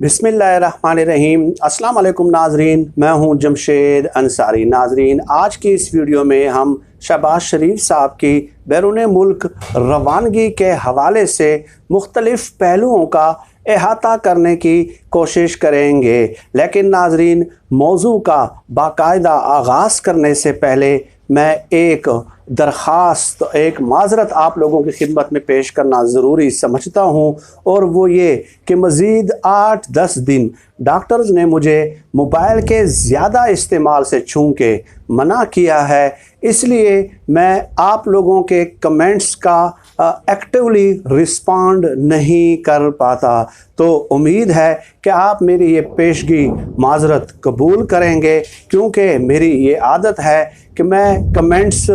बिस्मिल्लाहिर्रहमानिर्रहीम। अस्सलाम वालेकुम नाजरीन, मैं हूं जमशेद अंसारी। नाजरीन, आज की इस वीडियो में हम शहबाज शरीफ साहब की बैरून मुल्क रवानगी के हवाले से मुख्तलिफ़ पहलुओं का अहाता करने की कोशिश करेंगे। लेकिन नाजरीन, मौजू का बाकायदा आगाज़ करने से पहले मैं एक दरख्वास्त, एक माजरत आप लोगों की खिदमत में पेश करना ज़रूरी समझता हूँ, और वो ये कि मज़ीद 8-10 दिन डॉक्टर्स ने मुझे मोबाइल के ज़्यादा इस्तेमाल से छू के मना किया है। इसलिए मैं आप लोगों के कमेंट्स का एक्टिवली रिस्पॉन्ड नहीं कर पाता। तो उम्मीद है कि आप मेरी ये पेशगी माजरत कबूल करेंगे, क्योंकि मेरी ये आदत है कि मैं कमेंट्स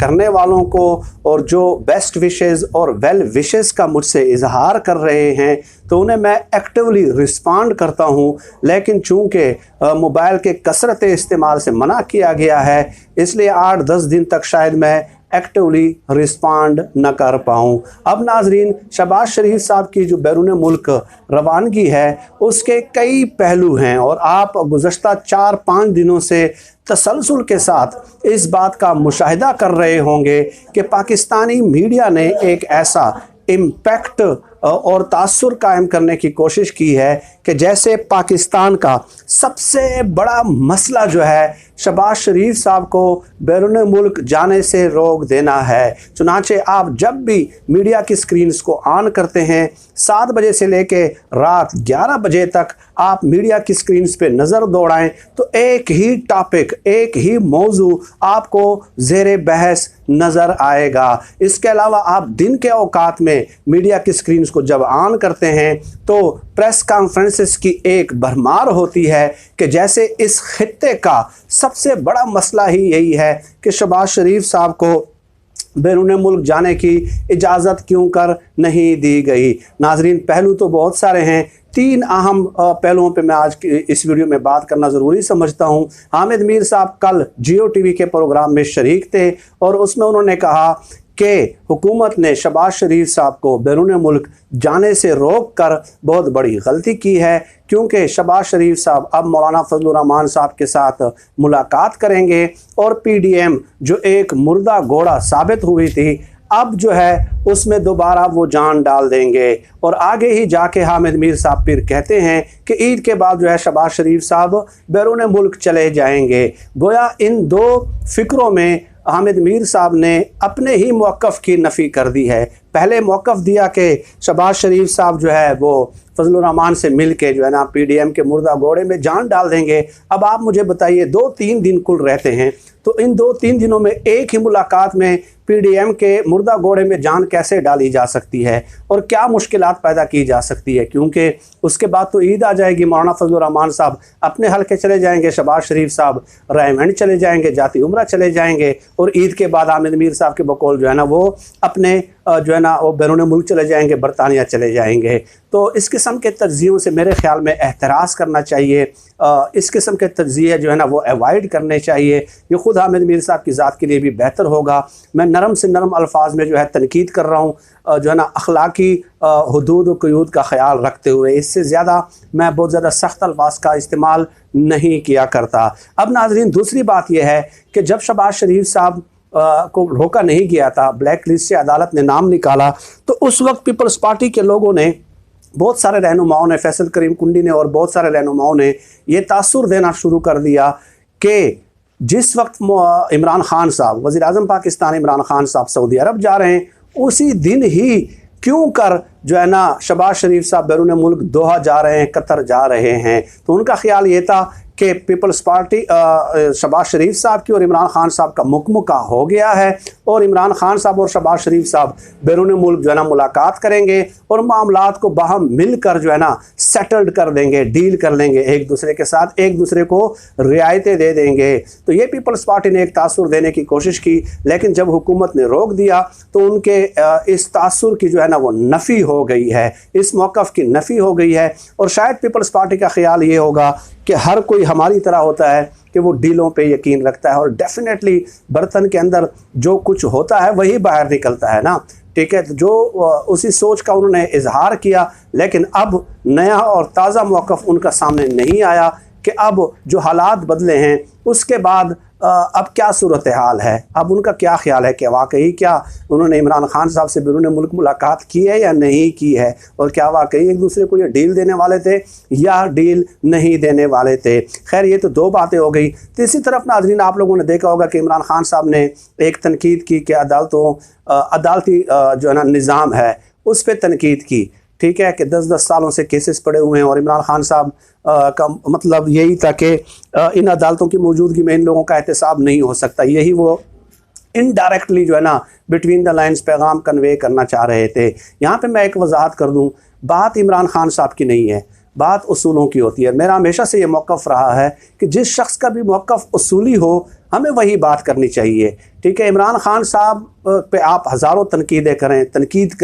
करने वालों को और जो बेस्ट विशेज़ और वेल विशेज़ का मुझसे इजहार कर रहे हैं तो उन्हें मैं एक्टिवली रिस्पॉन्ड करता हूं। लेकिन चूँकि मोबाइल के कसरत इस्तेमाल से मना किया गया है, इसलिए 8-10 दिन तक शायद मैं एक्टिवली रिस्पॉन्ड न कर पाऊँ। अब नाजरीन, शहबाज शरीफ साहब की जो बैरून मुल्क रवानगी है उसके कई पहलू हैं, और आप गुज़श्ता 4-5 दिनों से तसलसल के साथ इस बात का मुशाहिदा कर रहे होंगे कि पाकिस्तानी मीडिया ने एक ऐसा इम्पैक्ट और तासुर कायम करने की कोशिश की है कि जैसे पाकिस्तान का सबसे बड़ा मसला जो है शहबाज शरीफ साहब को बैरून मुल्क जाने से रोक देना है। चुनांचे आप जब भी मीडिया की स्क्रीन्स को ऑन करते हैं, 7 बजे से लेके रात 11 बजे तक आप मीडिया की स्क्रीन्स पे नज़र दौड़ाएं तो एक ही टॉपिक, एक ही मौजू आपको ज़ेरे बहस नज़र आएगा। इसके अलावा आप दिन के औकात में मीडिया की स्क्रीन्स को जब ऑन करते हैं तो प्रेस कॉन्फ्रेंसेस की एक भरमार होती है कि जैसे इस खित्ते का सबसे बड़ा मसला ही यही है कि शहबाज शरीफ साहब को बैरून मुल्क जाने की इजाज़त क्यों कर नहीं दी गई। नाजरीन, पहलू तो बहुत सारे हैं, 3 अहम पहलुओं पे मैं आज की इस वीडियो में बात करना ज़रूरी समझता हूँ। हामिद मीर साहब कल जियो टीवी के प्रोग्राम में शरीक थे और उसमें उन्होंने कहा कि हुकूमत ने शहबाज शरीफ साहब को बैरून मुल्क जाने से रोक कर बहुत बड़ी गलती की है, क्योंकि शहबाज शरीफ साहब अब मौलाना फजलुर रहमान साहब के साथ मुलाकात करेंगे और PDM जो एक मुर्दा घोड़ा साबित हुई थी, अब जो है उसमें दोबारा वो जान डाल देंगे। और आगे ही जाके हामिद मीर साहब फिर कहते हैं कि ईद के बाद जो है शहबाज शरीफ साहब बैरून मुल्क चले जाएंगे। गोया इन 2 फिक्रों में हामिद मीर साहब ने अपने ही मौक़िफ़ की नफ़ी कर दी है। पहले मौक़िफ़ दिया कि शहबाज शरीफ साहब जो है वो फजलुर रहमान से मिल के जो है ना PDM के मुर्दा घोड़े में जान डाल देंगे। अब आप मुझे बताइए, 2-3 दिन कुल रहते हैं, तो इन 2-3 दिनों में एक ही मुलाकात में PDM के मुर्दा घोड़े में जान कैसे डाली जा सकती है और क्या मुश्किलात पैदा की जा सकती है, क्योंकि उसके बाद तो ईद आ जाएगी। मौलाना फजलुर रहमान साहब अपने हल्के चले जाएंगे, शहबाज शरीफ साहब रायमंड चले जाएंगे, जाती उम्रा चले जाएंगे, और ईद के बाद हामिद मीर साहब के बकौल जो है ना वो अपने जो है ना वो बैरून मुल्क चले जाएंगे, बरतानिया चले जाएंगे। तो इस किस्म के तज्ज़ियों से मेरे ख़्याल में एहतराज़ करना चाहिए। इस किस्म के तज्ज़िये जो है ना वो अवॉइड करने चाहिए। ये ख़ुद हामिद मीर साहब की ज़ात के लिए भी बेहतर होगा। मैं नरम से नरम अल्फाज में जो है तनकीद कर रहा हूँ, जो है ना अखलाकी हुदूद व क़यूद का ख्याल रखते हुए। इससे ज़्यादा मैं बहुत ज़्यादा सख्त अल्फाज का इस्तेमाल नहीं किया करता। अब नाजरीन, दूसरी बात यह है कि जब शहबाज शरीफ साहब को रोका नहीं गया था, ब्लैक लिस्ट से अदालत ने नाम निकाला, तो उस वक्त पीपल्स पार्टी के लोगों ने, बहुत सारे रहनुमाओं ने, फैसल करीम कुंडी ने और बहुत सारे रहनुमाओं ने ये तासुर देना शुरू कर दिया कि जिस वक्त इमरान खान साहब, वज़ीर आज़म पाकिस्तान इमरान खान साहब सऊदी अरब जा रहे हैं, उसी दिन ही क्यों कर जो है ना शहबाज शरीफ साहब बैरून मुल्क दोहा जा रहे हैं, कतर जा रहे हैं। तो उनका ख्याल ये था कि पीपल्स पार्टी शहबाज शरीफ साहब की और इमरान खान साहब का मुकमुका हो गया है, और इमरान खान साहब और शहबाज शरीफ साहब बैरून मुल्क जो है ना मुलाकात करेंगे और मामलात को बाहम मिलकर जो है ना सेटल्ड कर देंगे, डील कर लेंगे एक दूसरे के साथ, एक दूसरे को रियायतें दे देंगे। तो ये पीपल्स पार्टी ने एक तासुर देने की कोशिश की, लेकिन जब हुकूमत ने रोक दिया तो उनके इस तासुर की जो है ना वो नफ़ी हो गई है, इस मौक़िफ़ की नफ़ी हो गई है। और शायद पीपल्स पार्टी का ख्याल ये होगा कि हर कोई हमारी तरह होता है कि वो डीलों पे यकीन रखता है, और डेफिनेटली बर्तन के अंदर जो कुछ होता है वही बाहर निकलता है ना। ठीक है, तो जो उसी सोच का उन्होंने इजहार किया, लेकिन अब नया और ताज़ा मौक़िफ़ उनका सामने नहीं आया कि अब जो हालात बदले हैं उसके बाद अब क्या सूरत हाल है। अब उनका क्या ख्याल है कि वाकई क्या उन्होंने इमरान खान साहब से बैरून मुल्क मुलाकात की है या नहीं की है, और क्या वाकई एक दूसरे को ये डील देने वाले थे या डील नहीं देने वाले थे। खैर, ये तो दो बातें हो गई। तीसरी तरफ नाज़रीन, आप लोगों ने देखा होगा कि इमरान खान साहब ने एक तनकीद की कि अदालती जो है ना निज़ाम है उस पर तनकीद की, ठीक है, कि 10-10 सालों से केसेस पड़े हुए हैं और इमरान खान साहब का मतलब यही था कि इन अदालतों की मौजूदगी में इन लोगों का एहतसाब नहीं हो सकता। यही वो इनडायरेक्टली जो है ना बिटवीन द लाइन्स पैगाम कन्वे करना चाह रहे थे। यहाँ पे मैं एक वजाहत कर दूँ, बात इमरान खान साहब की नहीं है, बात उसूलों की होती है। मेरा हमेशा से ये मौक़िफ़ रहा है कि जिस शख्स का भी मौक़िफ़ उसूली हो हमें वही बात करनी चाहिए, ठीक है। इमरान खान साहब पे आप हज़ारों तनकीद करें, तनकीद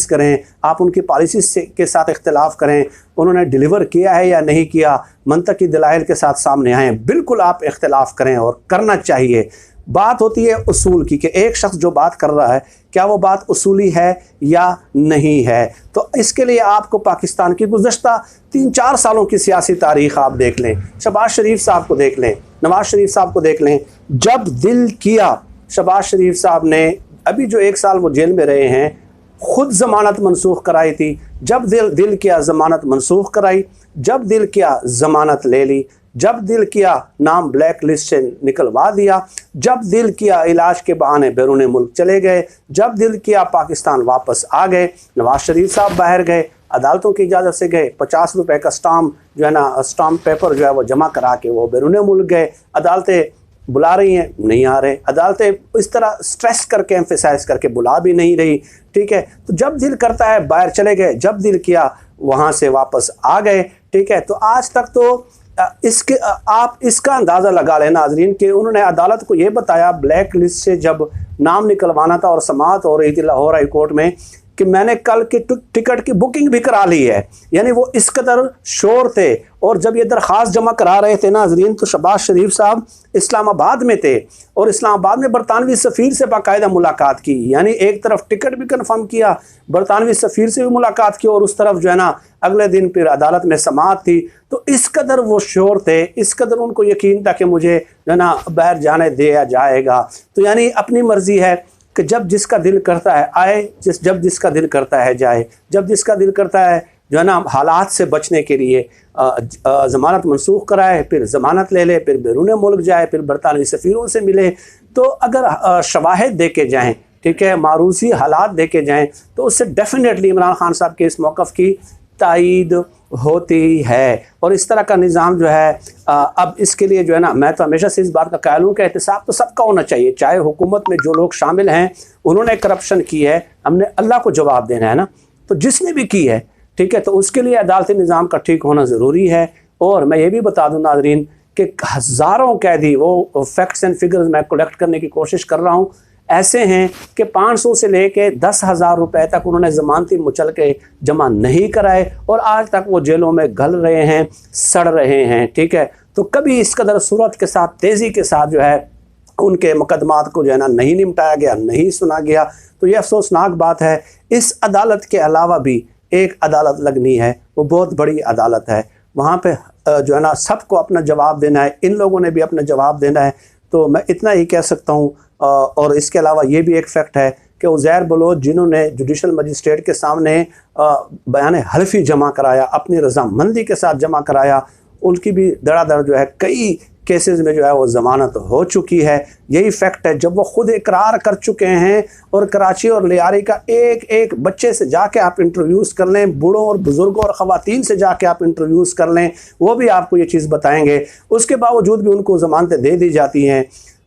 करें, आप उनकी पॉलिसी के साथ इख्तिलाफ़ करें, उन्होंने डिलीवर किया है या नहीं किया, मंतकी दलाइल के साथ सामने आएँ, बिल्कुल आप इख्तिलाफ़ करें और करना चाहिए। बात होती है उसूल की कि एक शख्स जो बात कर रहा है क्या वो बात उसूली है या नहीं है। तो इसके लिए आपको पाकिस्तान की गुज़श्ता 3-4 सालों की सियासी तारीख़ आप देख लें, शहबाज शरीफ साहब को देख लें, नवाज़ शरीफ साहब को देख लें। जब दिल किया शहबाज शरीफ साहब ने, अभी जो 1 साल वो जेल में रहे हैं, खुद ज़मानत मनसूख कराई थी। जब दिल किया ज़मानत मनसूख कराई, जब दिल किया ज़मानत ले ली, जब दिल किया नाम ब्लैक लिस्ट से निकलवा दिया, जब दिल किया इलाज के बहाने बैरून मुल्क चले गए, जब दिल किया पाकिस्तान वापस आ गए। नवाज़ शरीफ साहब बाहर गए, अदालतों की इजाज़त से गए, 50 रुपए का स्टाम्प जो है ना, स्टाम्प पेपर जो है वो जमा करा के वो बैरून मुल्क गए। अदालतें बुला रही हैं, नहीं आ रहे, अदालतें इस तरह स्ट्रेस करके एम्फेसाइज करके बुला भी नहीं रही, ठीक है। तो जब दिल करता है बाहर चले गए, जब दिल किया वहाँ से वापस आ गए, ठीक है। तो आज तक तो आप इसका अंदाज़ा लगा लें नाजरीन कि उन्होंने अदालत को ये बताया ब्लैक लिस्ट से जब नाम निकलवाना था और समाअत हो रही थी लाहौर हाई कोर्ट में कि मैंने कल की टिकट की बुकिंग भी करा ली है। यानी वो इस कदर शोर थे। और जब ये दरख्वास्त जमा करा रहे थे नाजरीन तो शहबाज शरीफ साहब इस्लामाबाद में थे और इस्लामाबाद में बरतानवी सफ़ीर से बाकायदा मुलाकात की। यानी एक तरफ टिकट भी कन्फर्म किया, बरतानवी सफ़ीर से भी मुलाकात की और उस तरफ जो है ना अगले दिन फिर अदालत में समाअत थी। तो इस कदर वो शोर थे, इस कदर उनको यकीन था कि मुझे जो है ना बाहर जाने दिया जाएगा। तो यानी अपनी मर्ज़ी है कि जब जिसका दिल करता है आए, जब जिसका दिल करता है जाए, जब जिसका दिल करता है जो है ना हालात से बचने के लिए ज़मानत मनसूख कराए, फिर ज़मानत ले ले, फिर बैरून मुल्क जाए, फिर बरतानवी सफ़ीरों से मिले। तो अगर शवाहिद देके जाएँ, ठीक है, मारूसी हालात देके जाएँ, तो उससे डेफिनेटली इमरान खान साहब के इस मौक़िफ़ की तायीद होती है। और इस तरह का निज़ाम जो है अब इसके लिए जो है ना, मैं तो हमेशा से इस बात का कायल हूँ कि एहतसाब तो सबका होना चाहिए, चाहे हुकूमत में जो लोग शामिल हैं उन्होंने करप्शन की है, हमने अल्लाह को जवाब देना है ना, तो जिसने भी की है, ठीक है, तो उसके लिए अदालती निज़ाम का ठीक होना ज़रूरी है। और मैं ये भी बता दूँ नाज़रीन कि हज़ारों कैदी, वो फैक्ट्स एंड फिगर्स मैं कलेक्ट करने की कोशिश कर रहा हूँ, ऐसे हैं कि 500 से लेके 10,000 रुपए तक उन्होंने ज़मानती मुचल के जमा नहीं कराए और आज तक वो जेलों में गल रहे हैं, सड़ रहे हैं, ठीक है। तो कभी इस कदर सूरत के साथ, तेज़ी के साथ जो है उनके मुकदमात को जो है ना नहीं निपटाया गया, नहीं सुना गया। तो ये अफसोसनाक बात है। इस अदालत के अलावा भी एक अदालत लगनी है, वो बहुत बड़ी अदालत है, वहाँ पे जो है ना सबको अपना जवाब देना है, इन लोगों ने भी अपना जवाब देना है। तो मैं इतना ही कह सकता हूँ। और इसके अलावा ये भी एक फैक्ट है कि उज़ैर बलोच जिन्होंने जुडिशल मजिस्ट्रेट के सामने बयान हल्फी जमा कराया, अपनी रजामंदी के साथ जमा कराया, उनकी भी धड़ाधड़ जो है कई केसेस में जो है वो ज़मानत हो चुकी है। यही फैक्ट है, जब वो खुद इकरार कर चुके हैं। और कराची और लियारी का एक एक बच्चे से जाके आप इंटरव्यूज़ कर लें, बूढ़ों और बुज़ुर्गों और ख़वातीन से जाके आप इंटरव्यूज़ कर लें, वो भी आपको ये चीज़ बताएंगे। उसके बावजूद भी उनको ज़मानतें दे दी जाती हैं।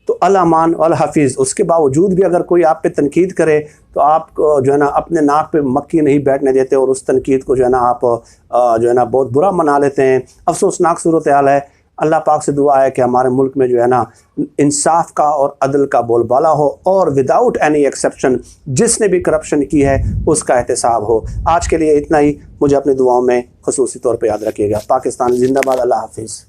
तो अल-अमान वल हफ़ीज़, उसके बावजूद भी अगर कोई आप पे तनकीद करे तो आप जो है ना अपने नाक पे मक्खी नहीं बैठने देते और उस तनकीद को जो है ना आप जो है ना बहुत बुरा मना लेते हैं। अफसोसनाक सूरत हाल है। अल्लाह पाक से दुआ है कि हमारे मुल्क में जो है ना इंसाफ का और अदल का बोलबाला हो और विदाउट एनी एक्सेप्शन जिसने भी करप्शन की है उसका एहतसाब हो। आज के लिए इतना ही। मुझे अपनी दुआओं में ख़ुसूसी तौर पे याद रखिएगा। पाकिस्तान जिंदाबाद। अल्लाह हाफिज़।